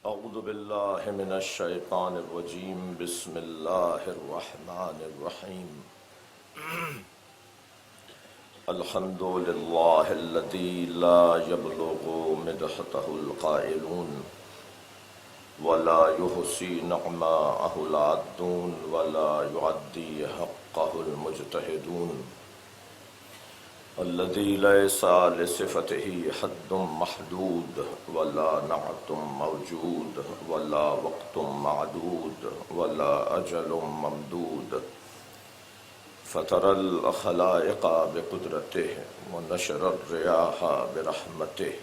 اعوذ باللہ من الشیطان الرجیم بسم اللہ الرحمن الرحیم الحمد للہ الذی لا یبلغ مدحتہ القائلون ولا يحصي نعماءه العادون ولا يعدي حقه المجتهدون الذي ليس لصفته حد محدود ولا نعت موجود ولا وقت معدود ولا أجل ممدود فطر الخلائق بقدرته ونشر الرياح برحمته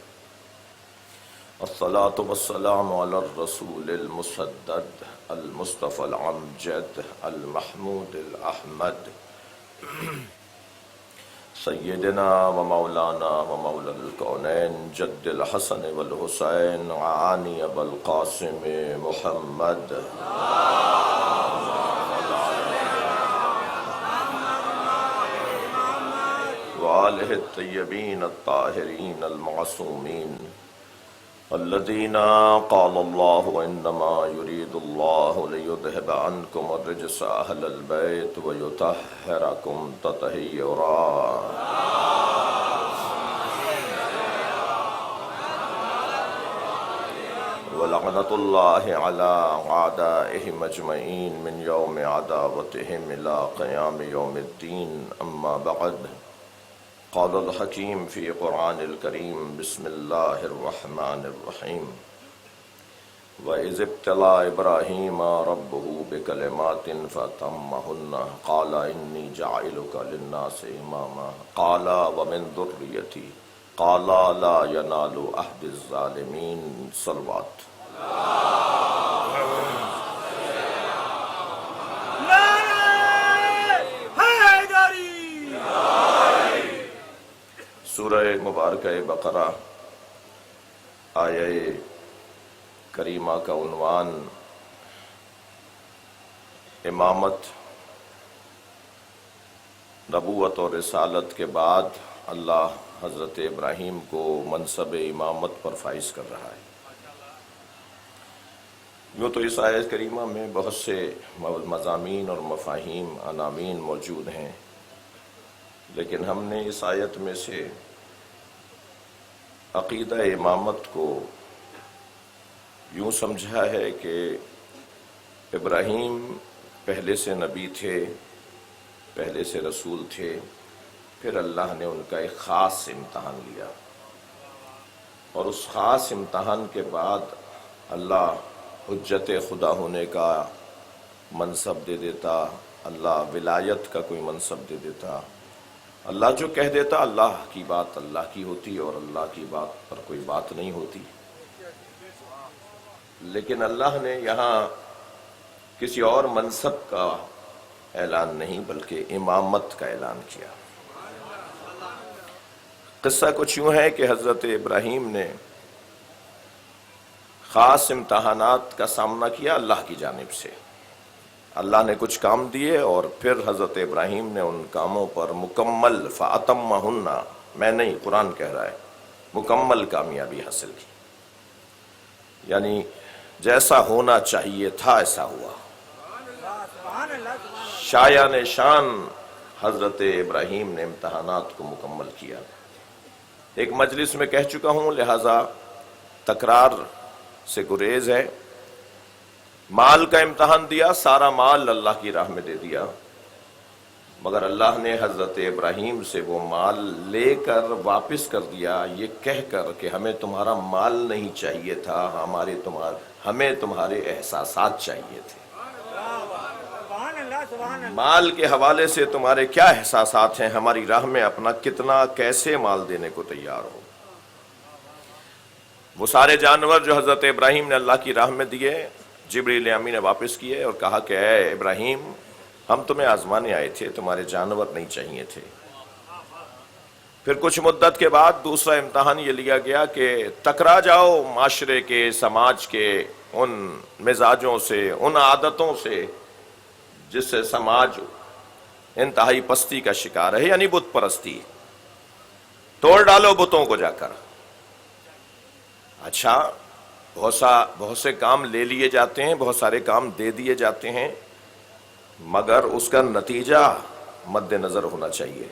الصلاة والسلام على الرسول المسدد المصطفى العمجد المحمود الأحمد سیدنا و مولانا و مولا الکونین جد الحسن والحسین عانی ابو القاسم محمد وآلہ الطیبین الطاہرین المعصومین الذين قال الله إنما يريد الله ليذهب عنكم الرجس أهل البيت ويطهركم تطهيرا ولعنة الله على أعدائهم أجمعين من يوم عداوتهم إلى قيام يوم الدين أما بعد قال الحكيم في قرآن الكريم بسم الله الرحمن الرحيم وإذ ابتلى إبراهيم ربه بكلمات فأتمهن قال إني جاعلك للناس إماما قال ومن ذريتي قال لا ينال عهد الظالمين صلوات سورہ مبارکہ بقرہ آیہ کریمہ کا عنوان امامت، نبوت اور رسالت کے بعد اللہ حضرت ابراہیم کو منصب امامت پر فائز کر رہا ہے۔ یوں تو اس آیہ کریمہ میں بہت سے مضامین اور مفاہیم عناوین موجود ہیں، لیکن ہم نے اس آیت میں سے عقیدہ امامت کو یوں سمجھا ہے کہ ابراہیم پہلے سے نبی تھے، پہلے سے رسول تھے، پھر اللہ نے ان کا ایک خاص امتحان لیا، اور اس خاص امتحان کے بعد اللہ حجت خدا ہونے کا منصب دے دیتا، اللہ ولایت کا کوئی منصب دے دیتا، اللہ جو کہہ دیتا اللہ کی بات اللہ کی ہوتی اور اللہ کی بات پر کوئی بات نہیں ہوتی۔ لیکن اللہ نے یہاں کسی اور منصب کا اعلان نہیں بلکہ امامت کا اعلان کیا۔ قصہ کچھ یوں ہے کہ حضرت ابراہیم نے خاص امتحانات کا سامنا کیا اللہ کی جانب سے، اللہ نے کچھ کام دیے اور پھر حضرت ابراہیم نے ان کاموں پر مکمل فَأَتَمَّهُنَّ، میں نہیں قرآن کہہ رہا ہے، مکمل کامیابی حاصل کی، یعنی جیسا ہونا چاہیے تھا ایسا ہوا۔ شایان شان حضرت ابراہیم نے امتحانات کو مکمل کیا۔ ایک مجلس میں کہہ چکا ہوں، لہٰذا تکرار سے گریز ہے۔ مال کا امتحان دیا، سارا مال اللہ کی راہ میں دے دیا، مگر اللہ نے حضرت ابراہیم سے وہ مال لے کر واپس کر دیا، یہ کہہ کر کہ ہمیں تمہارا مال نہیں چاہیے تھا، ہمیں تمہارے احساسات چاہیے تھے۔ مال کے حوالے سے تمہارے کیا احساسات ہیں، ہماری راہ میں اپنا کتنا کیسے مال دینے کو تیار ہو۔ وہ سارے جانور جو حضرت ابراہیم نے اللہ کی راہ میں دیے، جبریل امین نے واپس کیے اور کہا کہ اے ابراہیم، ہم تمہیں آزمانے آئے تھے، تمہارے جانور نہیں چاہیے تھے۔ پھر کچھ مدت کے بعد دوسرا امتحان یہ لیا گیا کہ ٹکرا جاؤ معاشرے کے، سماج کے ان مزاجوں سے، ان عادتوں سے جس سے سماج انتہائی پستی کا شکار ہے، یعنی بت پرستی۔ توڑ ڈالو بتوں کو جا کر۔ اچھا، بہت سے کام لے لیے جاتے ہیں، بہت سارے کام دے دیے جاتے ہیں، مگر اس کا نتیجہ مد نظر ہونا چاہیے۔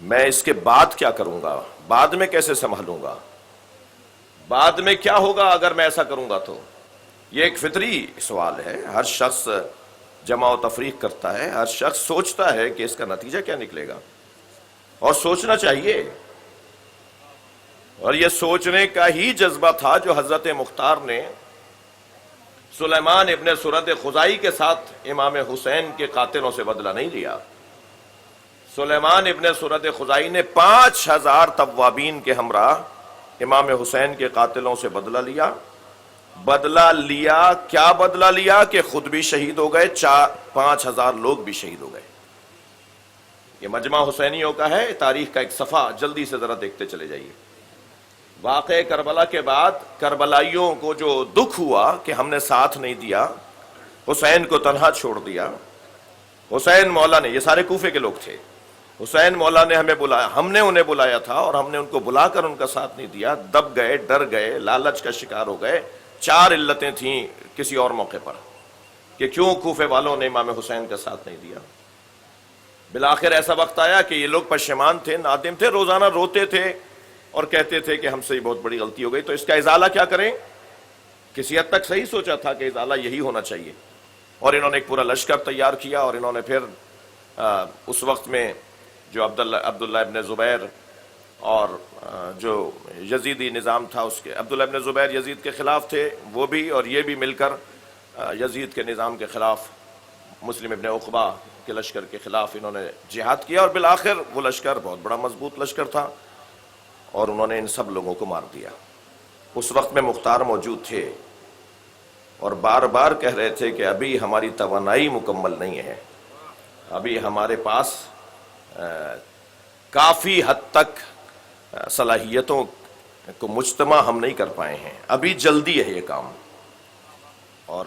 میں اس کے بعد کیا کروں گا، بعد میں کیسے سنبھالوں گا، بعد میں کیا ہوگا اگر میں ایسا کروں گا تو۔ یہ ایک فطری سوال ہے، ہر شخص جمع و تفریق کرتا ہے، ہر شخص سوچتا ہے کہ اس کا نتیجہ کیا نکلے گا، اور سوچنا چاہیے۔ اور یہ سوچنے کا ہی جذبہ تھا جو حضرت مختار نے سلیمان ابن سرد خزائی کے ساتھ امام حسین کے قاتلوں سے بدلہ نہیں لیا۔ سلیمان ابن سرد خزائی نے 5000 توابین کے ہمراہ امام حسین کے قاتلوں سے بدلہ لیا۔ بدلہ لیا، کیا بدلہ لیا کہ خود بھی شہید ہو گئے، 5000 لوگ بھی شہید ہو گئے۔ یہ مجمع حسینیوں کا ہے، تاریخ کا ایک صفحہ، جلدی سے ذرا دیکھتے چلے جائیے۔ واقعہ کربلا کے بعد کربلائیوں کو جو دکھ ہوا کہ ہم نے ساتھ نہیں دیا، حسین کو تنہا چھوڑ دیا، حسین مولا نے، یہ سارے کوفے کے لوگ تھے، حسین مولا نے ہمیں بلایا، ہم نے انہیں بلایا تھا اور ہم نے ان کو بلا کر ان کا ساتھ نہیں دیا، دب گئے، ڈر گئے، لالچ کا شکار ہو گئے۔ 4 علتیں تھیں کسی اور موقع پر کہ کیوں کوفے والوں نے امام حسین کا ساتھ نہیں دیا۔ بالآخر ایسا وقت آیا کہ یہ لوگ پشیمان تھے، نادم تھے، روزانہ روتے تھے اور کہتے تھے کہ ہم سے بہت بڑی غلطی ہو گئی، تو اس کا ازالہ کیا کریں۔ کسی حد تک صحیح سوچا تھا کہ ازالہ یہی ہونا چاہیے، اور انہوں نے ایک پورا لشکر تیار کیا، اور انہوں نے پھر اس وقت میں جو عبداللہ ابن زبیر اور جو یزیدی نظام تھا، اس کے عبداللہ ابن زبیر یزید کے خلاف تھے، وہ بھی اور یہ بھی مل کر یزید کے نظام کے خلاف، مسلم ابن عقبہ کے لشکر کے خلاف انہوں نے جہاد کیا، اور بالآخر وہ لشکر بہت بڑا مضبوط لشکر تھا، اور انہوں نے ان سب لوگوں کو مار دیا۔ اس وقت میں مختار موجود تھے اور بار بار کہہ رہے تھے کہ ابھی ہماری توانائی مکمل نہیں ہے، ابھی ہمارے پاس کافی حد تک صلاحیتوں کو مجتمع ہم نہیں کر پائے ہیں، ابھی جلدی ہے یہ کام۔ اور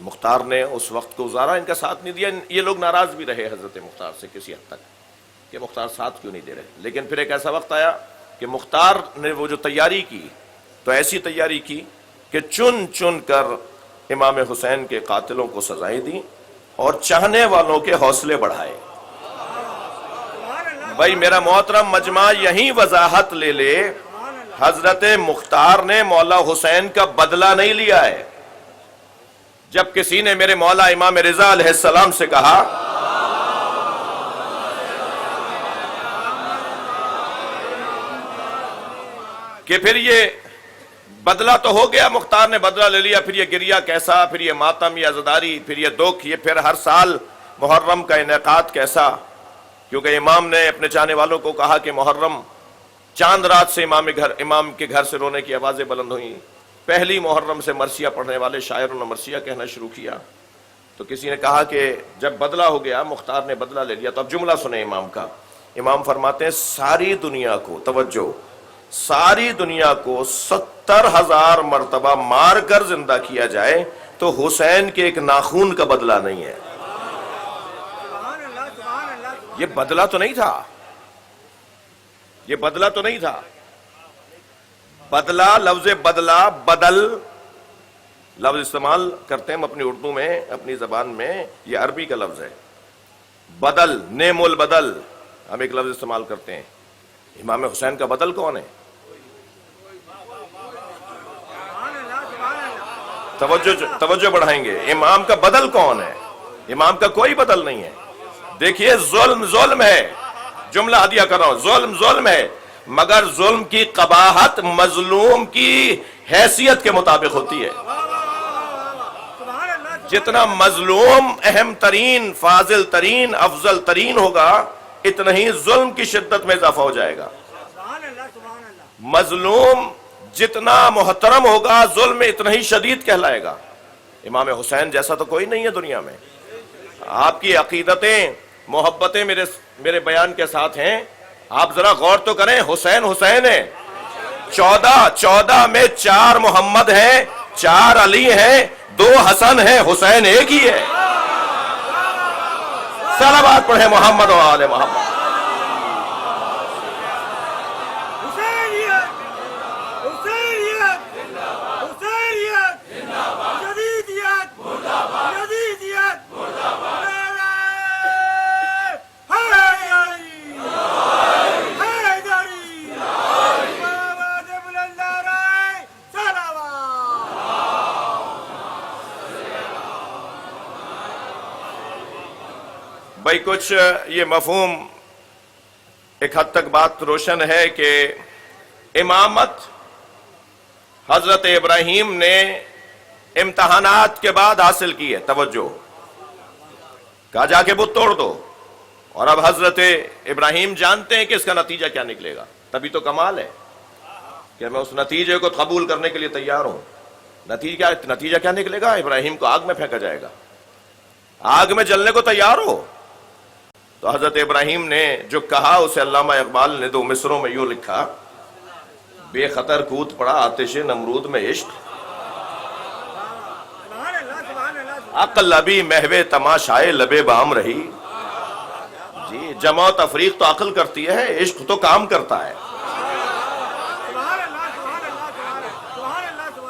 مختار نے اس وقت کو گزارا، ان کا ساتھ نہیں دیا۔ یہ لوگ ناراض بھی رہے حضرت مختار سے کسی حد تک کہ مختار ساتھ کیوں نہیں دے رہے، لیکن پھر ایک ایسا وقت آیا کہ مختار نے وہ جو تیاری کی، تو ایسی تیاری کی کہ چن چن کر امام حسین کے قاتلوں کو سزائیں دیں اور چاہنے والوں کے حوصلے بڑھائے۔ بھائی میرا محترم مجمع یہیں وضاحت لے لے، حضرت مختار نے مولا حسین کا بدلہ نہیں لیا ہے۔ جب کسی نے میرے مولا امام رضا علیہ السلام سے کہا کہ پھر یہ بدلہ تو ہو گیا، مختار نے بدلہ لے لیا، پھر یہ گریہ کیسا، پھر یہ ماتم یا عزاداری، پھر یہ دکھ، یہ پھر ہر سال محرم کا انعقاد کیسا، کیونکہ امام نے اپنے چاہنے والوں کو کہا کہ محرم چاند رات سے امام کے گھر سے رونے کی آوازیں بلند ہوئیں، پہلی محرم سے مرثیہ پڑھنے والے شاعروں نے مرثیہ کہنا شروع کیا۔ تو کسی نے کہا کہ جب بدلہ ہو گیا، مختار نے بدلہ لے لیا، تو اب جملہ سنیں امام کا۔ امام فرماتے ہیں ساری دنیا کو، توجہ، ساری دنیا کو 70,000 مرتبہ مار کر زندہ کیا جائے تو حسین کے ایک ناخون کا بدلہ نہیں ہے۔ یہ بدلہ تو نہیں تھا، یہ بدلہ تو نہیں تھا۔ بدلہ، لفظ بدلہ، بدل لفظ استعمال کرتے ہیں ہم اپنی اردو میں، اپنی زبان میں، یہ عربی کا لفظ ہے۔ بدل، نعم البدل، ہم ایک لفظ استعمال کرتے ہیں۔ امام حسین کا بدل کون ہے؟ توجہ بڑھائیں گے، امام کا بدل کون ہے؟ امام کا کوئی بدل نہیں ہے۔ دیکھیے ظلم ظلم ہے، جملہ ہدیہ کر رہا ہوں، ظلم ظلم ہے، مگر ظلم کی قباحت مظلوم کی حیثیت کے مطابق ہوتی ہے۔ جتنا مظلوم اہم ترین، فاضل ترین، افضل ترین ہوگا، اتنا ہی ظلم کی شدت میں اضافہ ہو جائے گا۔ مظلوم جتنا محترم ہوگا، ظلم اتنا ہی شدید کہلائے گا۔ امام حسین جیسا تو کوئی نہیں ہے دنیا میں۔ آپ کی عقیدتیں، محبتیں میرے بیان کے ساتھ ہیں، آپ ذرا غور تو کریں۔ حسین حسین ہے، 14 میں 4 محمد ہیں، 4 علی ہیں، 2 حسن ہیں، حسین ایک ہی ہے۔ صلوات پڑھیں محمد و آل محمد۔ بھائی کچھ یہ مفہوم ایک حد تک بات روشن ہے کہ امامت حضرت ابراہیم نے امتحانات کے بعد حاصل کی ہے. توجہ، کہا جا کے بت توڑ دو، اور اب حضرت ابراہیم جانتے ہیں کہ اس کا نتیجہ کیا نکلے گا. تبھی تو کمال ہے کہ میں اس نتیجے کو قبول کرنے کے لیے تیار ہوں. نتیجہ کیا نکلے گا؟ ابراہیم کو آگ میں پھینکا جائے گا. آگ میں جلنے کو تیار ہو. تو حضرت ابراہیم نے جو کہا اسے علامہ اقبال نے 2 مصروں میں یوں لکھا: بے خطر کود پڑا آتش نمرود میں عشق، عقل ابھی محو تماشائے لبے بام رہی. جی، جمع و تفریق تو عقل کرتی ہے، عشق تو کام کرتا ہے.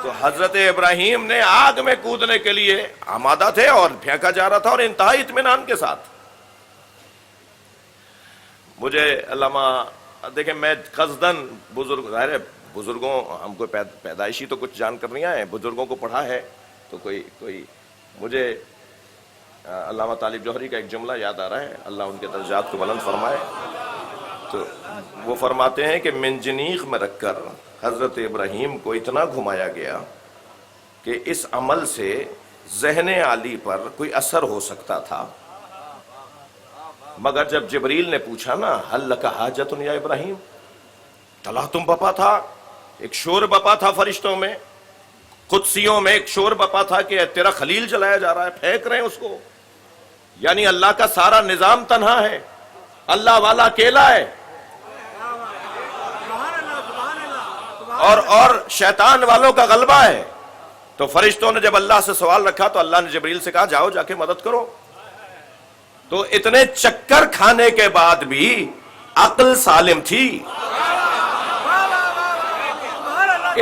تو حضرت ابراہیم نے آگ میں کودنے کے لیے آمادہ تھے اور پھینکا جا رہا تھا، اور انتہائی اطمینان کے ساتھ. مجھے علامہ، دیکھیں میں قصداً بزرگوں ہم کو پیدائشی تو کچھ جان کر نہیں آئے، بزرگوں کو پڑھا ہے تو کوئی مجھے علامہ طالب جوہری کا ایک جملہ یاد آ رہا ہے، اللہ ان کے درجات کو بلند فرمائے. تو وہ فرماتے ہیں کہ منجنیق میں رکھ کر حضرت ابراہیم کو اتنا گھمایا گیا کہ اس عمل سے ذہن عالی پر کوئی اثر ہو سکتا تھا، مگر جب جبریل نے پوچھا نا ہل لک حاجت یا ابراہیم، تم بپا تھا، ایک شور بپا تھا فرشتوں میں، قدسیوں میں ایک شور بپا تھا کہ تیرا خلیل جلایا جا رہا ہے، پھینک رہے ہیں اس کو. یعنی اللہ کا سارا نظام تنہا ہے، اللہ والا اکیلا ہے، اور شیطان والوں کا غلبہ ہے. تو فرشتوں نے جب اللہ سے سوال رکھا تو اللہ نے جبریل سے کہا جاؤ جا کے مدد کرو. تو اتنے چکر کھانے کے بعد بھی عقل سالم تھی.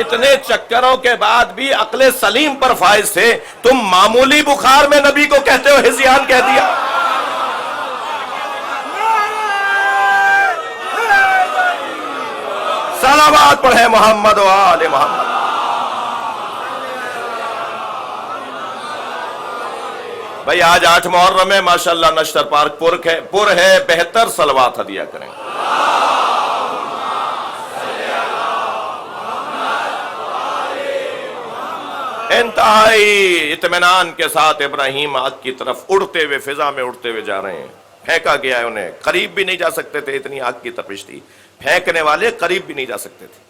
اتنے چکروں کے بعد بھی عقل سلیم پر فائز تھے. تم معمولی بخار میں نبی کو کہتے ہو ہذیان کہہ دیا. صلوات پڑھے محمد و آل محمد. بھائی آج 8 محرم ہے، ماشاءاللہ نشتر پارک پر ہے، بہتر صلوات ہدیہ کریں. انتہائی اطمینان کے ساتھ ابراہیم آگ کی طرف اڑتے ہوئے، فضا میں اڑتے ہوئے جا رہے ہیں. پھینکا گیا ہے انہیں، قریب بھی نہیں جا سکتے تھے، اتنی آگ کی تپش تھی. پھینکنے والے قریب بھی نہیں جا سکتے تھے.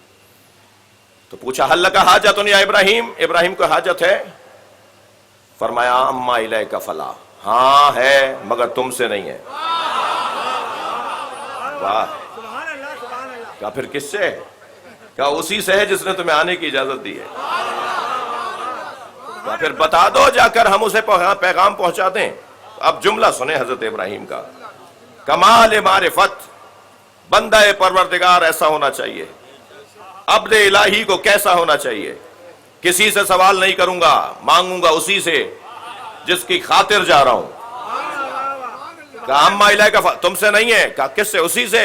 تو پوچھا حل لک حاجت یا ابراہیم، ابراہیم کو حاجت ہے؟ فرمایا اما الیک فلا، ہاں ہے مگر تم سے نہیں ہے. واہ، کہا پھر کس سے؟ کہا اسی سے ہے جس نے تمہیں آنے کی اجازت دی ہے. کہا پھر بتا دو جا کر ہم اسے پیغام پہنچا دیں. اب جملہ سنیں حضرت ابراہیم کا. کمال معرفت، بندہ پروردگار ایسا ہونا چاہیے. عبد الہی کو کیسا ہونا چاہیے؟ کسی سے سوال نہیں کروں گا، مانگوں گا اسی سے جس کی خاطر جا رہا ہوں. کہا اما الیک، تم سے نہیں ہے. کہا کس سے؟ اسی سے.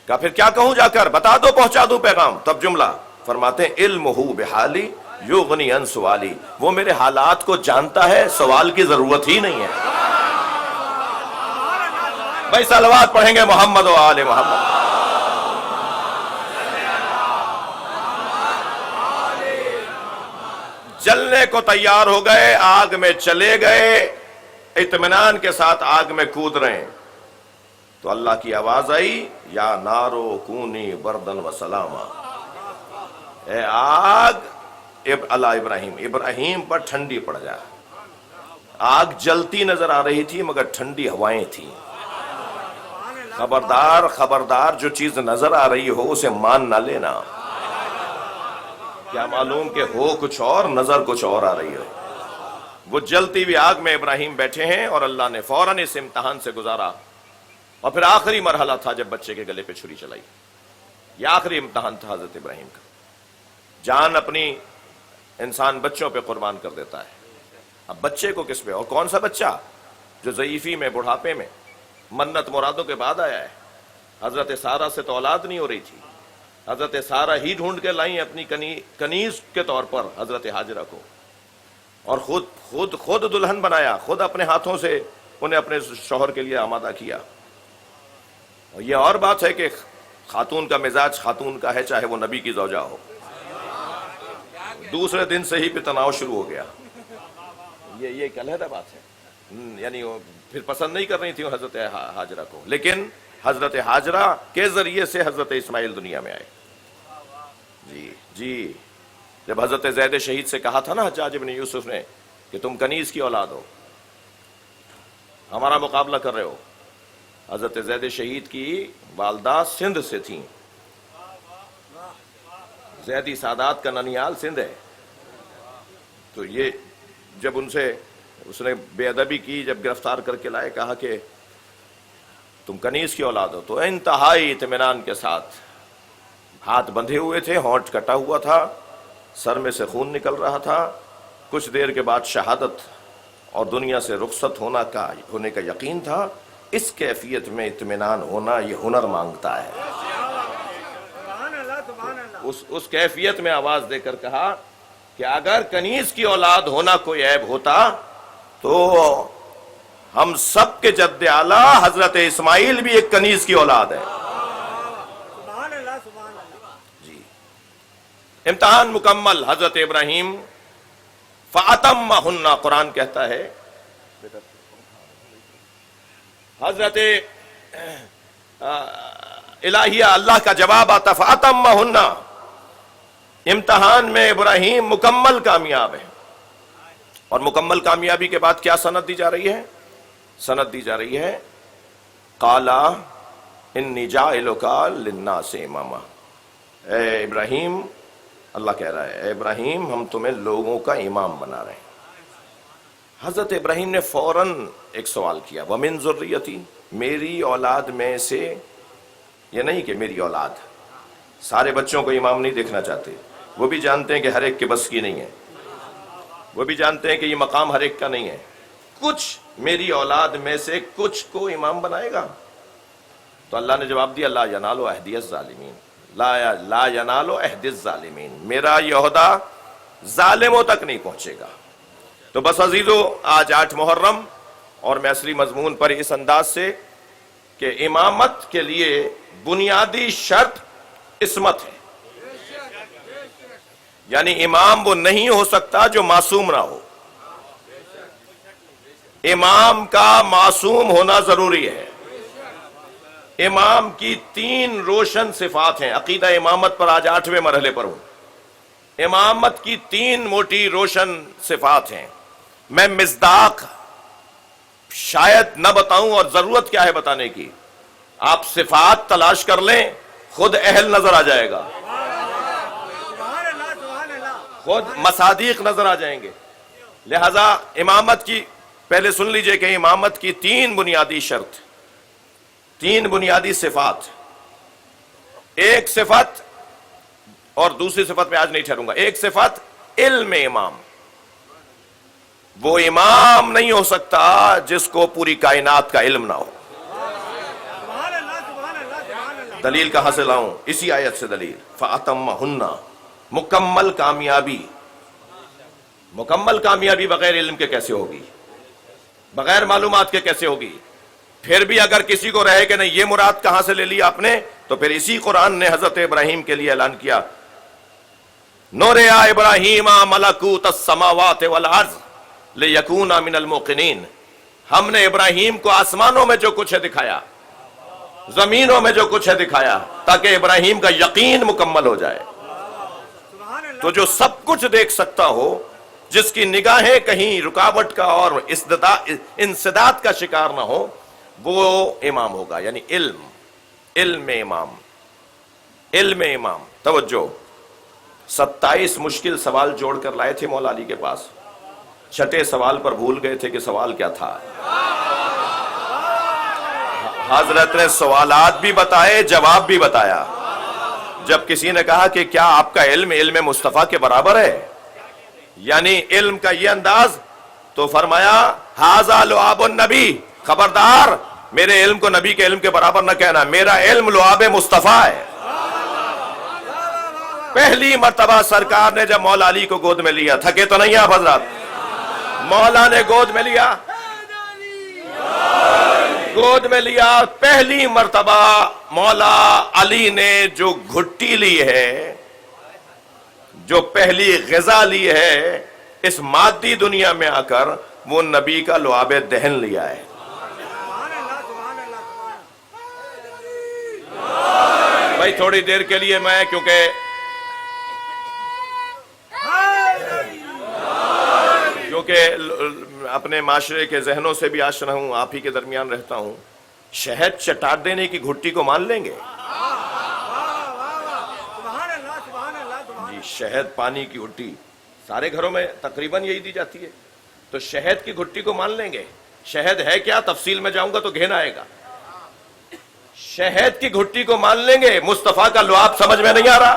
کہا پھر کیا کہوں جا کر؟ بتا دو، پہنچا دوں پیغام. تب جملہ فرماتے ہیں علمہ بحالی یغنی عن سوالی، وہ میرے حالات کو جانتا ہے، سوال کی ضرورت ہی نہیں ہے. بھائی صلوات پڑھیں گے محمد و آل محمد. جلنے کو تیار ہو گئے، آگ میں چلے گئے، اطمینان کے ساتھ آگ میں کود رہے ہیں. تو اللہ کی آواز آئی یا نارو کونی بردن و سلاما، اے آگ اللہ ابراہیم پر ٹھنڈی پڑ جا. آگ جلتی نظر آ رہی تھی مگر ٹھنڈی ہوائیں تھیں. خبردار خبردار، جو چیز نظر آ رہی ہو اسے مان نہ لینا. کیا معلوم کہ ہو کچھ اور، نظر کچھ اور آ رہی ہو. وہ جلتی ہوئی آگ میں ابراہیم بیٹھے ہیں اور اللہ نے فوراً اس امتحان سے گزارا. اور پھر آخری مرحلہ تھا جب بچے کے گلے پہ چھری چلائی. یہ آخری امتحان تھا حضرت ابراہیم کا. جان اپنی انسان بچوں پہ قربان کر دیتا ہے. اب بچے کو کس پہ؟ اور کون سا بچہ جو ضعیفی میں، بڑھاپے میں، منت مرادوں کے بعد آیا ہے. حضرت سارہ سے تو اولاد نہیں ہو رہی تھی. حضرت سارہ ہی ڈھونڈ کے لائیں اپنی کنیز کے طور پر حضرت ہاجرہ کو، اور خود دلہن بنایا، خود اپنے ہاتھوں سے انہیں اپنے شوہر کے لیے آمادہ کیا. اور یہ اور بات ہے کہ خاتون کا مزاج خاتون کا ہے، چاہے وہ نبی کی زوجہ ہو. دوسرے دن سے ہی پھر تناؤ شروع ہو گیا. یہ ایک علیحدہ بات ہے. یعنی وہ پھر پسند نہیں کر رہی تھی حضرت ہاجرہ کو، لیکن حضرت ہاجرہ کے ذریعے سے حضرت اسماعیل دنیا میں آئے. جی جب حضرت زید شہید سے کہا تھا نا حجاج بن یوسف نے کہ تم کنیز کی اولاد ہو، ہمارا مقابلہ کر رہے ہو. حضرت زید شہید کی والدہ سندھ سے تھیں. زیدی سادات کا ننیال سندھ ہے. تو یہ جب ان سے اس نے بے ادبی کی، جب گرفتار کر کے لائے، کہا کہ تم کنیز کی اولاد ہو، تو انتہائی اطمینان کے ساتھ، ہاتھ بندھے ہوئے تھے، ہونٹ کٹا ہوا تھا، سر میں سے خون نکل رہا تھا. کچھ دیر کے بعد شہادت اور دنیا سے رخصت ہونے کا یقین تھا. اس کیفیت میں اطمینان ہونا یہ ہنر مانگتا ہے. اس کیفیت میں آواز دے کر کہا کہ اگر کنیز کی اولاد ہونا کوئی عیب ہوتا تو ہم سب کے جد اعلیٰ حضرت اسماعیل بھی ایک کنیز کی اولاد ہے. جی امتحان مکمل. حضرت ابراہیم فَأَتَمَّهُنَّ، قرآن کہتا ہے حضرت الہیہ اللہ کا جواب آتا فَأَتَمَّهُنَّ. امتحان میں ابراہیم مکمل کامیاب ہے. اور مکمل کامیابی کے بعد کیا سند دی جا رہی ہے؟ سند دی جا رہی ہے قَالَ إِنِّي جَاعِلُكَ لِلنَّاسِ إِمَامًا. اے ابراہیم، اللہ کہہ رہا ہے اے ابراہیم ہم تمہیں لوگوں کا امام بنا رہے ہیں. حضرت ابراہیم نے فوراً ایک سوال کیا وَمِن ذُرِّيَّتِي، میری اولاد میں سے. یہ نہیں کہ میری اولاد، سارے بچوں کو امام نہیں دیکھنا چاہتے. وہ بھی جانتے ہیں کہ ہر ایک کے بس کی نہیں ہے. وہ بھی جانتے ہیں کہ یہ مقام ہر ایک کا نہیں ہے. کچھ میری اولاد میں سے کچھ کو امام بنائے گا. تو اللہ نے جواب دیا لا ینال عہدی الظالمین، لا ینال عہد الظالمین، میرا یہ عہدہ ظالموں تک نہیں پہنچے گا. تو بس عزیزو، آج 8 محرم اور میں اصلی مضمون پر اس انداز سے کہ امامت کے لیے بنیادی شرط عصمت ہے. یعنی امام وہ نہیں ہو سکتا جو معصوم نہ ہو. امام کا معصوم ہونا ضروری ہے. امام کی 3 روشن صفات ہیں. عقیدہ امامت پر آج 8ویں مرحلے پر ہوں. امامت کی 3 موٹی روشن صفات ہیں. میں مصداق شاید نہ بتاؤں، اور ضرورت کیا ہے بتانے کی. آپ صفات تلاش کر لیں، خود اہل نظر آ جائے گا، خود مصادیق نظر آ جائیں گے. لہذا امامت کی پہلے سن لیجئے کہ امامت کی 3 بنیادی شرط، 3 بنیادی صفات. ایک صفت، اور دوسری صفت میں آج نہیں ٹھہروں گا، ایک صفت علم امام. وہ امام نہیں ہو سکتا جس کو پوری کائنات کا علم نہ ہو. دلیل کہاں سے لاؤں؟ اسی آیت سے دلیل. فَأَتَمَّهُنَّ، مکمل کامیابی. مکمل کامیابی بغیر علم کے کیسے ہوگی؟ بغیر معلومات کے کیسے ہوگی؟ پھر بھی اگر کسی کو رہے کہ نہیں یہ مراد کہاں سے لے لی آپ نے، تو پھر اسی قرآن نے حضرت ابراہیم کے لیے اعلان کیا نُرِیَ إِبْرَاهِیمَ مَلَکُوتَ السَّمَاوَاتِ وَالْأَرْضِ لِیَکُونَ مِنَ الْمُوقِنِینَ. ہم نے ابراہیم کو آسمانوں میں جو کچھ ہے دکھایا، زمینوں میں جو کچھ ہے دکھایا، تاکہ ابراہیم کا یقین مکمل ہو جائے. تو جو سب کچھ دیکھ سکتا ہو، جس کی نگاہیں کہیں رکاوٹ کا اور انسداد کا شکار نہ ہو، وہ امام ہوگا. یعنی علم امام. علم امام. توجہ، 27 مشکل سوال جوڑ کر لائے تھے مولا علی کے پاس. 6 سوال پر بھول گئے تھے کہ سوال کیا تھا. حضرت نے سوالات بھی بتائے، جواب بھی بتایا. جب کسی نے کہا کہ کیا آپ کا علم مصطفیٰ کے برابر ہے، یعنی علم کا یہ انداز، تو فرمایا ھذا لعاب النبی، خبردار میرے علم کو نبی کے علم کے برابر نہ کہنا، میرا علم لعاب مصطفیٰ ہے. پہلی مرتبہ سرکار نے جب مولا علی کو گود میں لیا، تھکے تو نہیں آپ حضرات؟ مولا نے گود میں لیا، گود میں لیا. پہلی مرتبہ مولا علی نے جو گھٹی لی ہے, جو پہلی غذا لی ہے اس مادی دنیا میں آ کر, وہ نبی کا لعاب دہن لیا ہے. بھائی تھوڑی دیر کے لیے میں, کیونکہ اپنے معاشرے کے ذہنوں سے بھی آشنا ہوں, آپ ہی کے درمیان رہتا ہوں, شہد چٹا دینے کی گھٹی کو مان لیں گے؟ جی, شہد پانی کی گھٹی سارے گھروں میں تقریباً یہی دی جاتی ہے, تو شہد کی گھٹی کو مان لیں گے؟ شہد ہے کیا؟ تفصیل میں جاؤں گا تو گھن آئے گا. شہد کی گھٹی کو مان لیں گے؟ مصطفیٰ کا لعاب سمجھ میں نہیں آ رہا.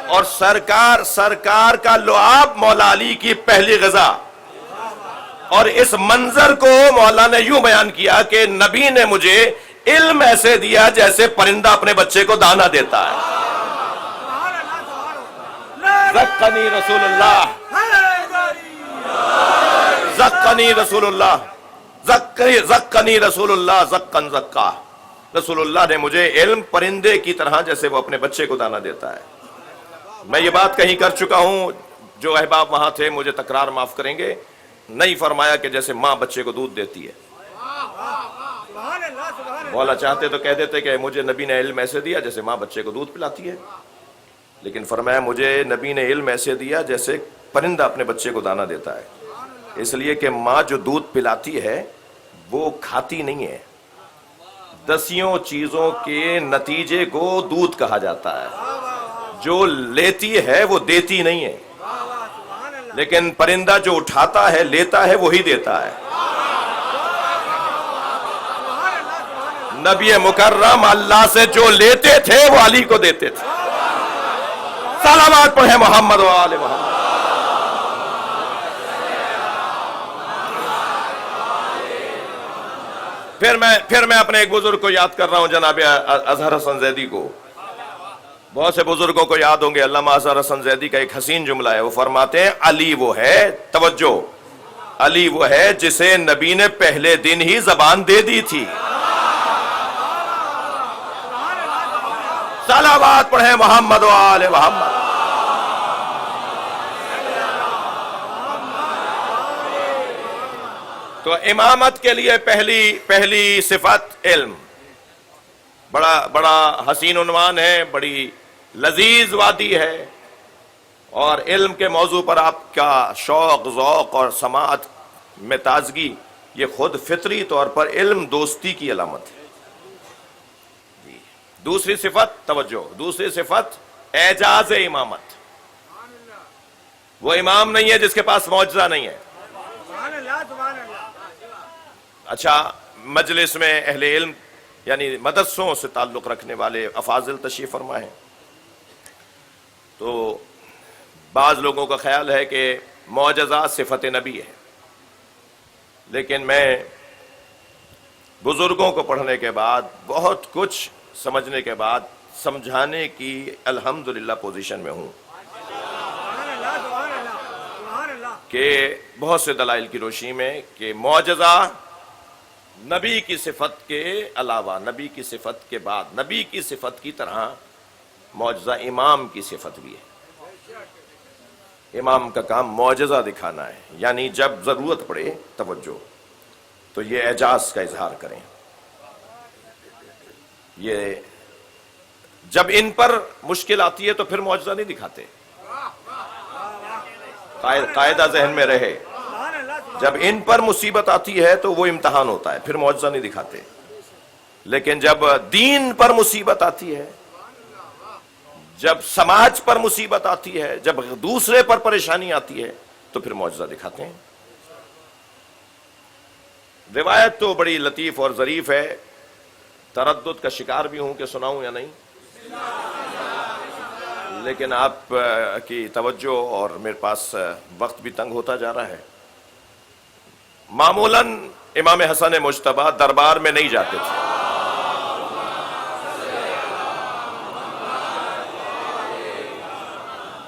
اور سرکار کا لعاب مولا علی کی پہلی غذا. اور اس منظر کو مولا نے یوں بیان کیا کہ نبی نے مجھے علم ایسے دیا جیسے پرندہ اپنے بچے کو دانا دیتا ہے. زکانی رسول اللہ, زکانی رسول اللہ, زکانی رسول اللہ, زکن زکا. رسول اللہ نے مجھے علم پرندے کی طرح جیسے وہ اپنے بچے کو دانا دیتا ہے. میں یہ بات کہیں کر چکا ہوں, جو احباب وہاں تھے مجھے تکرار معاف کریں گے, نہیں فرمایا کہ جیسے ماں بچے کو دودھ دیتی ہے. مولا چاہتے تو کہہ دیتے کہ مجھے نبی نے علم ایسے دیا جیسے ماں بچے کو دودھ پلاتی ہے, لیکن فرمایا مجھے نبی نے علم ایسے دیا جیسے پرندہ اپنے بچے کو دانا دیتا ہے. اس لیے کہ ماں جو دودھ پلاتی ہے وہ کھاتی نہیں ہے, دسیوں چیزوں کے نتیجے کو دودھ کہا جاتا ہے. جو لیتی ہے وہ دیتی نہیں ہے, لیکن پرندہ جو اٹھاتا ہے لیتا ہے وہی دیتا ہے. نبی مکرم اللہ سے جو لیتے تھے وہ علی کو دیتے تھے. صلوات پڑھیں محمد و آل محمد. پھر میں اپنے ایک بزرگ کو یاد کر رہا ہوں, جناب اظہر حسن زیدی کو. بہت سے بزرگوں کو یاد ہوں گے, علامہ اظہر حسن زیدی کا ایک حسین جملہ ہے. وہ فرماتے ہیں علی وہ ہے, توجہ, علی وہ ہے جسے نبی نے پہلے دن ہی زبان دے دی تھی. صلوات پڑھیں محمد و آل محمد. تو امامت کے لیے پہلی صفت علم. بڑا حسین عنوان ہے, بڑی لذیذ وادی ہے, اور علم کے موضوع پر آپ کا شوق, ذوق اور سماعت میں تازگی یہ خود فطری طور پر علم دوستی کی علامت ہے. جی. دوسری صفت, توجہ, دوسری صفت اعجاز امامت. وہ امام نہیں ہے جس کے پاس معجزہ نہیں ہے. اچھا, مجلس میں اہل علم یعنی مدرسوں سے تعلق رکھنے والے افاضل تشریف فرما ہیں, تو بعض لوگوں کا خیال ہے کہ معجزات صفت نبی ہے, لیکن میں بزرگوں کو پڑھنے کے بعد, بہت کچھ سمجھنے کے بعد, سمجھانے کی الحمدللہ پوزیشن میں ہوں کہ بہت سے دلائل کی روشنی میں کہ معجزہ نبی کی صفت کے علاوہ, نبی کی صفت کے بعد, نبی کی صفت کی طرح معجزہ امام کی صفت بھی ہے. امام کا کام معجزہ دکھانا ہے, یعنی جب ضرورت پڑے, توجہ, تو یہ اعجاز کا اظہار کریں. یہ جب ان پر مشکل آتی ہے تو پھر معجزہ نہیں دکھاتے. قاعدہ ذہن میں رہے, جب ان پر مصیبت آتی ہے تو وہ امتحان ہوتا ہے, پھر معجزہ نہیں دکھاتے. لیکن جب دین پر مصیبت آتی ہے, جب سماج پر مصیبت آتی ہے, جب دوسرے پر پریشانی آتی ہے, تو پھر معجزہ دکھاتے ہیں. روایت تو بڑی لطیف اور ظریف ہے, تردد کا شکار بھی ہوں کہ سناؤں یا نہیں, لیکن آپ کی توجہ اور میرے پاس وقت بھی تنگ ہوتا جا رہا ہے. معمولاً امام حسن مجتبیٰ دربار میں نہیں جاتے تھے.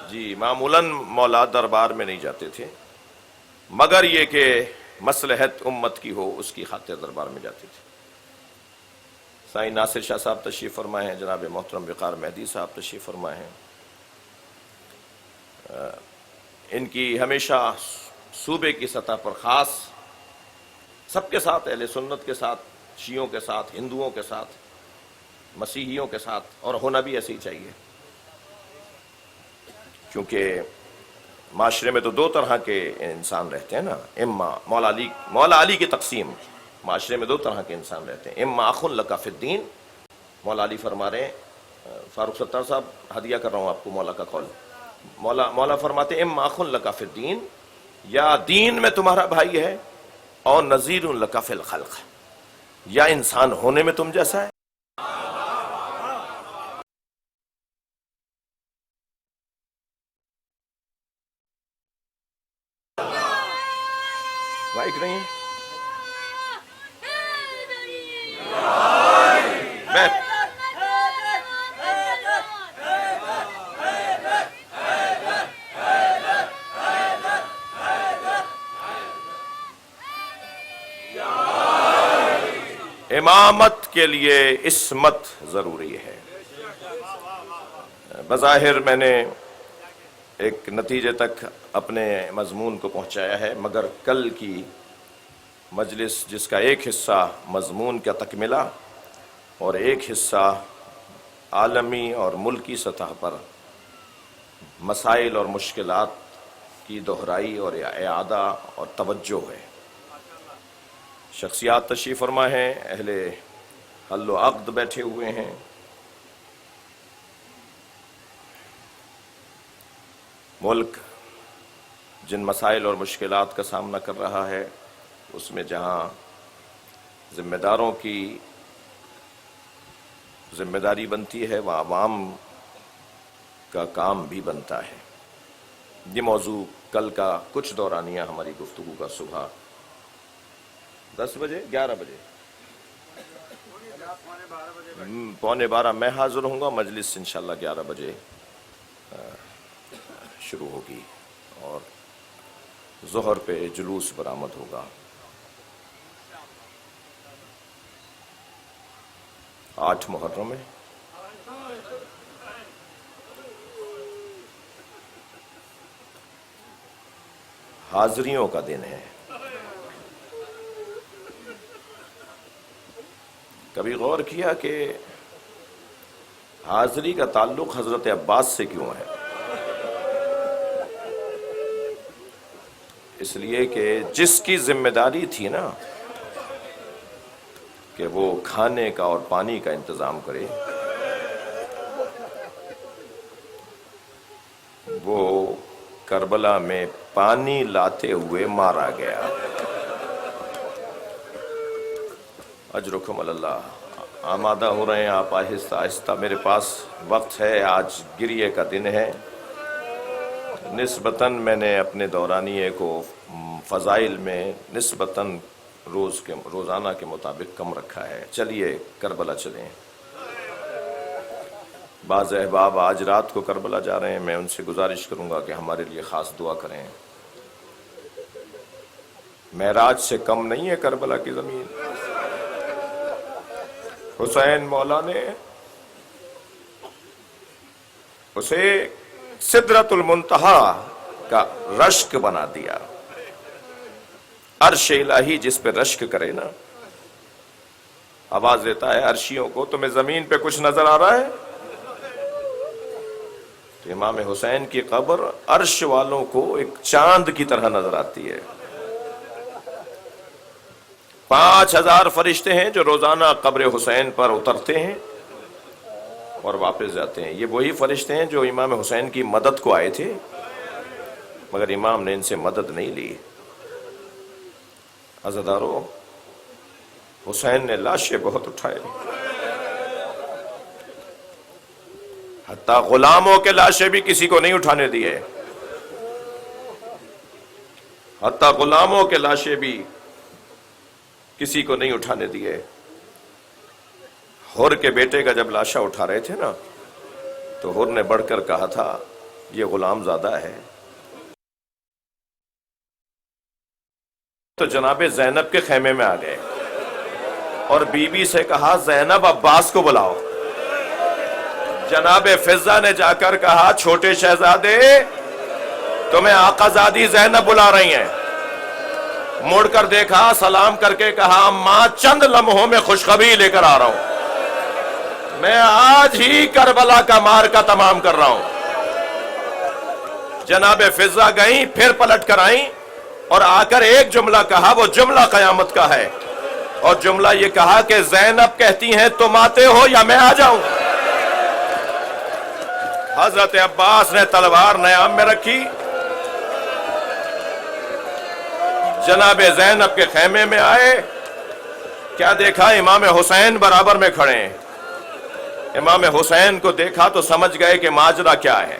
جی, معمولاً مولا دربار میں نہیں جاتے تھے, مگر یہ کہ مصلحت امت کی ہو اس کی خاطر دربار میں جاتی تھی۔ سائیں ناصر شاہ صاحب تشریف فرمائے ہیں، جناب محترم وقار مہدی صاحب تشریف فرمائے ہیں۔ ان کی ہمیشہ صوبے کی سطح پر خاص سب کے ساتھ، اہل سنت کے ساتھ، شیعوں کے ساتھ، ہندوؤں کے ساتھ، مسیحیوں کے ساتھ، اور ہونا بھی ایسے ہی چاہیے، کیونکہ معاشرے میں تو دو طرح کے انسان رہتے ہیں نا، اما مولا علی کی تقسیم، معاشرے میں دو طرح کے انسان رہتے ہیں، اما اخ لک فی الدین، مولا علی فرما رہے ہیں، فاروق ستار صاحب ہدیہ کر رہا ہوں آپ کو مولا کا قول، مولا فرماتے ہیں اما اخ لک فی الدین، یا دین میں تمہارا بھائی ہے، اور نذیر لک فی الخلق، یا انسان ہونے میں تم جیسا ہے۔ مائک نہیں ہے؟ بیٹھ۔ امامت کے لیے عصمت ضروری ہے۔ بظاہر میں نے ایک نتیجے تک اپنے مضمون کو پہنچایا ہے، مگر کل کی مجلس جس کا ایک حصہ مضمون کا تکملہ اور ایک حصہ عالمی اور ملکی سطح پر مسائل اور مشکلات کی دہرائی اور اعادہ اور توجہ ہے۔ شخصیات تشریف فرما ہیں، اہل حل و عقد بیٹھے ہوئے ہیں، ملک جن مسائل اور مشکلات کا سامنا کر رہا ہے اس میں جہاں ذمہ داروں کی ذمہ داری بنتی ہے وہاں عوام کا کام بھی بنتا ہے۔ یہ موضوع کل کا کچھ دورانیہ ہماری گفتگو کا صبح 10 بجے 11 بجے 11:15 میں حاضر ہوں گا، مجلس انشاءاللہ 11 بجے شروع ہوگی اور ظہر پہ جلوس برآمد ہوگا۔ 8 محرم ہے، حاضریوں کا دن ہے۔ کبھی غور کیا کہ حاضری کا تعلق حضرت عباس سے کیوں ہے؟ اس لیے کہ جس کی ذمہ داری تھی نا کہ وہ کھانے کا اور پانی کا انتظام کرے، وہ کربلا میں پانی لاتے ہوئے مارا گیا۔ اجرکم اللہ۔ آمادہ ہو رہے ہیں آپ آہستہ آہستہ، میرے پاس وقت ہے، آج گریے کا دن ہے، نسبتاً میں نے اپنے دورانیے کو فضائل میں نسبتاً روزانہ کے مطابق کم رکھا ہے۔ چلیے کربلا چلیں۔ بعض احباب آج رات کو کربلا جا رہے ہیں، میں ان سے گزارش کروں گا کہ ہمارے لیے خاص دعا کریں۔ معراج سے کم نہیں ہے کربلا کی زمین۔ حسین مولا نے اسے سدرۃ المنتہا کا رشک بنا دیا۔ عرش الہی جس پہ رشک کرے نا، آواز دیتا ہے عرشیوں کو تمہیں زمین پہ کچھ نظر آ رہا ہے؟ تو امام حسین کی قبر عرش والوں کو ایک چاند کی طرح نظر آتی ہے۔ 5000 فرشتے ہیں جو روزانہ قبر حسین پر اترتے ہیں اور واپس جاتے ہیں۔ یہ وہی فرشتے ہیں جو امام حسین کی مدد کو آئے تھے، مگر امام نے ان سے مدد نہیں لی۔ عزادارو، حسین نے لاشیں بہت اٹھائے، حتیٰ غلاموں کے لاشیں بھی کسی کو نہیں اٹھانے دیے، حتیٰ غلاموں کے لاشیں بھی کسی کو نہیں اٹھانے دیے۔ حر کے بیٹے کا جب لاشا اٹھا رہے تھے نا تو حر نے بڑھ کر کہا تھا یہ غلام زادہ ہے، تو جناب زینب کے خیمے میں آ گئے اور بی بی سے کہا زینب عباس کو بلاؤ. جناب فضہ نے جا کر کہا چھوٹے شہزادے تمہیں آقا زادی زینب بلا رہی ہیں. مڑ کر دیکھا، سلام کر کے کہا ماں چند لمحوں میں خوشخبری لے کر آ رہا ہوں، میں آج ہی کربلا کا مارکا تمام کر رہا ہوں. جناب فضہ گئیں، پھر پلٹ کر آئیں اور آ کر ایک جملہ کہا، وہ جملہ قیامت کا ہے، اور جملہ یہ کہا کہ زینب کہتی ہیں تم آتے ہو یا میں آ جاؤں. حضرت عباس نے تلوار نیام میں رکھی، جناب زینب کے خیمے میں آئے. کیا دیکھا؟ امام حسین برابر میں کھڑے ہیں. امام حسین کو دیکھا تو سمجھ گئے کہ ماجرا کیا ہے.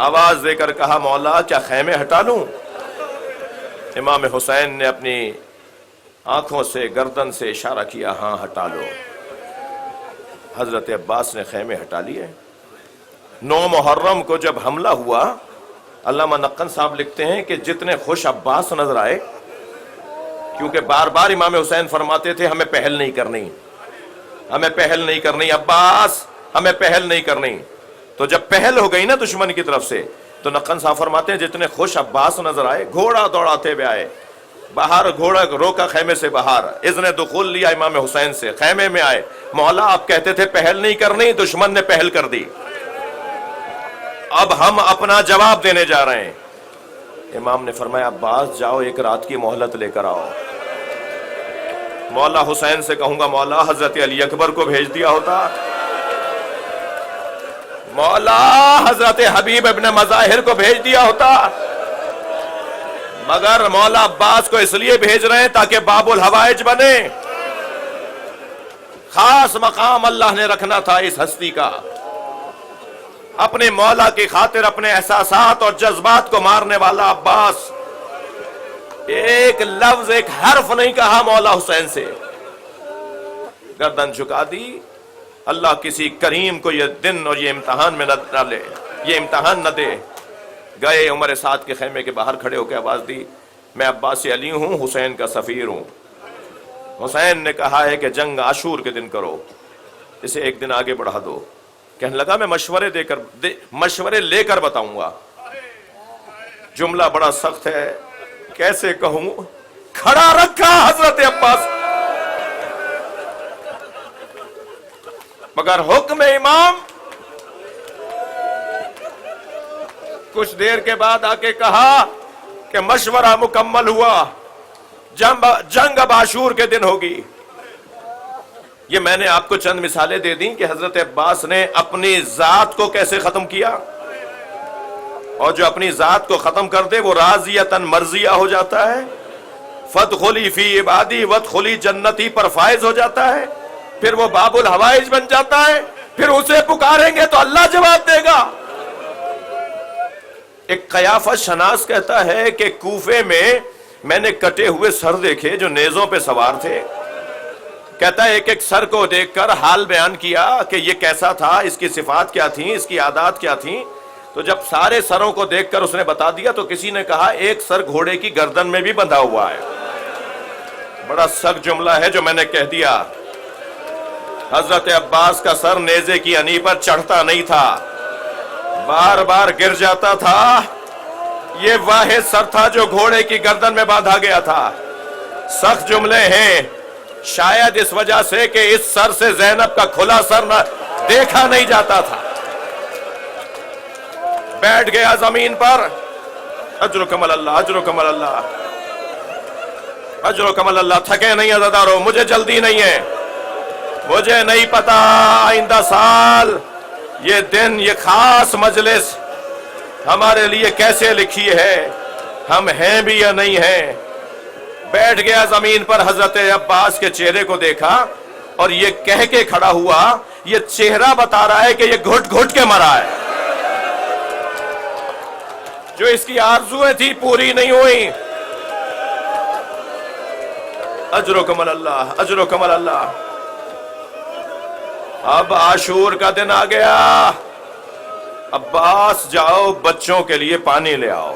آواز دے کر کہا مولا کیا خیمے ہٹا لوں؟ امام حسین نے اپنی آنکھوں سے گردن سے اشارہ کیا ہاں ہٹا لو. حضرت عباس نے خیمے ہٹا لیے. 9 محرم کو جب حملہ ہوا، علامہ نقن صاحب لکھتے ہیں کہ جتنے خوش عباس نظر آئے، کیونکہ بار بار امام حسین فرماتے تھے ہمیں پہل نہیں کرنی، ہمیں پہل نہیں کرنی، عباس ہمیں پہل نہیں کرنی. تو جب پہل ہو گئی نا دشمن کی طرف سے، تو نقن صاحب فرماتے ہیں جتنے خوش عباس نظر آئے، گھوڑا دوڑاتے ہوئے آئے باہر، گھوڑا روکا خیمے سے باہر، اذن دخول لیا امام حسین سے، خیمے میں آئے. مولا آپ کہتے تھے پہل نہیں کرنی، دشمن نے پہل کر دی، اب ہم اپنا جواب دینے جا رہے ہیں. امام نے فرمایا عباس جاؤ ایک رات کی مہلت لے کر آؤ. مولا حسین سے کہوں گا مولا حضرت علی اکبر کو بھیج دیا ہوتا، مولا حضرت حبیب ابن مظاہر کو بھیج دیا ہوتا، مگر مولا عباس کو اس لیے بھیج رہے ہیں تاکہ باب الحوائج بنے. خاص مقام اللہ نے رکھنا تھا اس ہستی کا. اپنے مولا کی خاطر اپنے احساسات اور جذبات کو مارنے والا عباس ایک لفظ ایک حرف نہیں کہا مولا حسین سے، گردن جھکا دی. اللہ کسی کریم کو یہ دن اور یہ امتحان میں نہ لے، یہ امتحان نہ دے. گئے عمر سعد کے خیمے کے باہر کھڑے ہو کے آواز دی میں عباس علی ہوں، حسین کا سفیر ہوں. حسین نے کہا ہے کہ جنگ عاشور کے دن کرو، اسے ایک دن آگے بڑھا دو. کہنے لگا میں مشورے لے کر بتاؤں گا. جملہ بڑا سخت ہے، کیسے کہوں؟ کھڑا رکھا حضرت عباس، مگر حکم امام. کچھ دیر کے بعد آ کے کہا کہ مشورہ مکمل ہوا، جنگ اب عاشور کے دن ہوگی. یہ میں نے آپ کو چند مثالیں دے دیں کہ حضرت عباس نے اپنی ذات کو کیسے ختم کیا، اور جو اپنی ذات کو ختم کر دے وہ راضیتاً مرضیہ ہو جاتا ہے. فادخلی فی عبادی وادخلی جنتی پر فائز ہو جاتا ہے، پھر وہ باب الحوائج بن جاتا ہے، پھر اسے پکاریں گے تو اللہ جواب دے گا. ایک قیافہ شناس کہتا ہے کہ کوفے میں نے کٹے ہوئے سر دیکھے جو نیزوں پہ سوار تھے. کہتا ہے ایک ایک سر کو دیکھ کر حال بیان کیا کہ یہ کیسا تھا، اس کی صفات کیا تھیں، اس کی عادات کیا تھیں. تو جب سارے سروں کو دیکھ کر اس نے بتا دیا تو کسی نے کہا ایک سر گھوڑے کی گردن میں بھی بندھا ہوا ہے. بڑا سخت جملہ ہے جو میں نے کہہ دیا. حضرت عباس کا سر نیزے کی انی پر چڑھتا نہیں تھا، بار بار گر جاتا تھا. یہ واحد سر تھا جو گھوڑے کی گردن میں باندھا گیا تھا. سخت جملے ہیں، شاید اس وجہ سے کہ اس سر سے زینب کا کھلا سر نہ دیکھا نہیں جاتا تھا. بیٹھ گیا زمین پر. اجرکم اللہ، اجرکم اللہ، اجرکم اللہ. تھکے نہیں عزادارو، مجھے جلدی نہیں ہے، مجھے نہیں پتا آئندہ سال یہ دن، یہ خاص مجلس ہمارے لیے کیسے لکھی ہے، ہم ہیں بھی یا نہیں ہیں. بیٹھ گیا زمین پر. حضرت عباس کے چہرے کو دیکھا اور یہ کہہ کے کھڑا ہوا، یہ چہرہ بتا رہا ہے کہ یہ گھٹ گھٹ کے مرا ہے، جو اس کی آرزویں تھی پوری نہیں ہوئی. اجرکم اللہ، اجرکم اللہ. اب عاشور کا دن آ گیا. عباس جاؤ بچوں کے لیے پانی لے آؤ.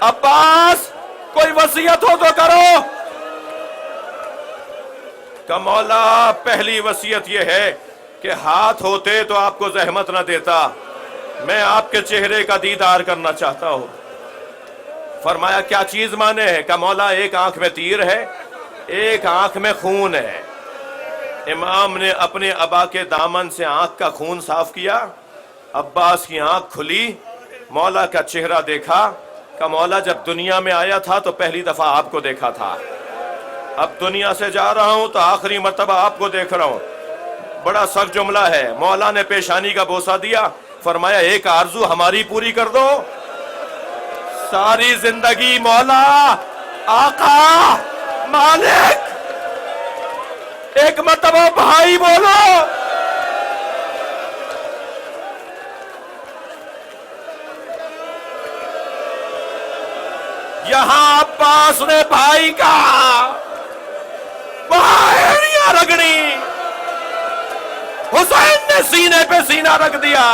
عباس کوئی وصیت ہو تو کرو. کہ مولا پہلی وصیت یہ ہے کہ ہاتھ ہوتے تو آپ کو زحمت نہ دیتا، میں آپ کے چہرے کا دیدار کرنا چاہتا ہوں. فرمایا کیا چیز مانے ہے؟ کہ مولا ایک آنکھ میں تیر ہے، ایک آنکھ میں خون ہے. امام نے اپنے ابا کے دامن سے آنکھ کا خون صاف کیا، عباس کی آنکھ کھلی، مولا کا چہرہ دیکھا. کہ مولا جب دنیا میں آیا تھا تو پہلی دفعہ آپ کو دیکھا تھا، اب دنیا سے جا رہا ہوں تو آخری مرتبہ آپ کو دیکھ رہا ہوں. بڑا سخت جملہ ہے. مولا نے پیشانی کا بوسہ دیا، فرمایا ایک آرزو ہماری پوری کر دو. ساری زندگی مولا، آقا، مالک. ایک مرتبہ بھائی بولو. یہاں عباس نے بھائی کا باہریاں رگڑی، حسین نے سینے پہ سینہ رکھ دیا،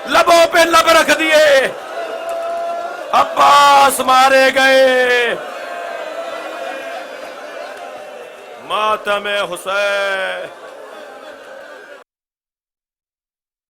لبوں پہ لب رکھ دیے. عباس مارے گئے. ماتم حسین.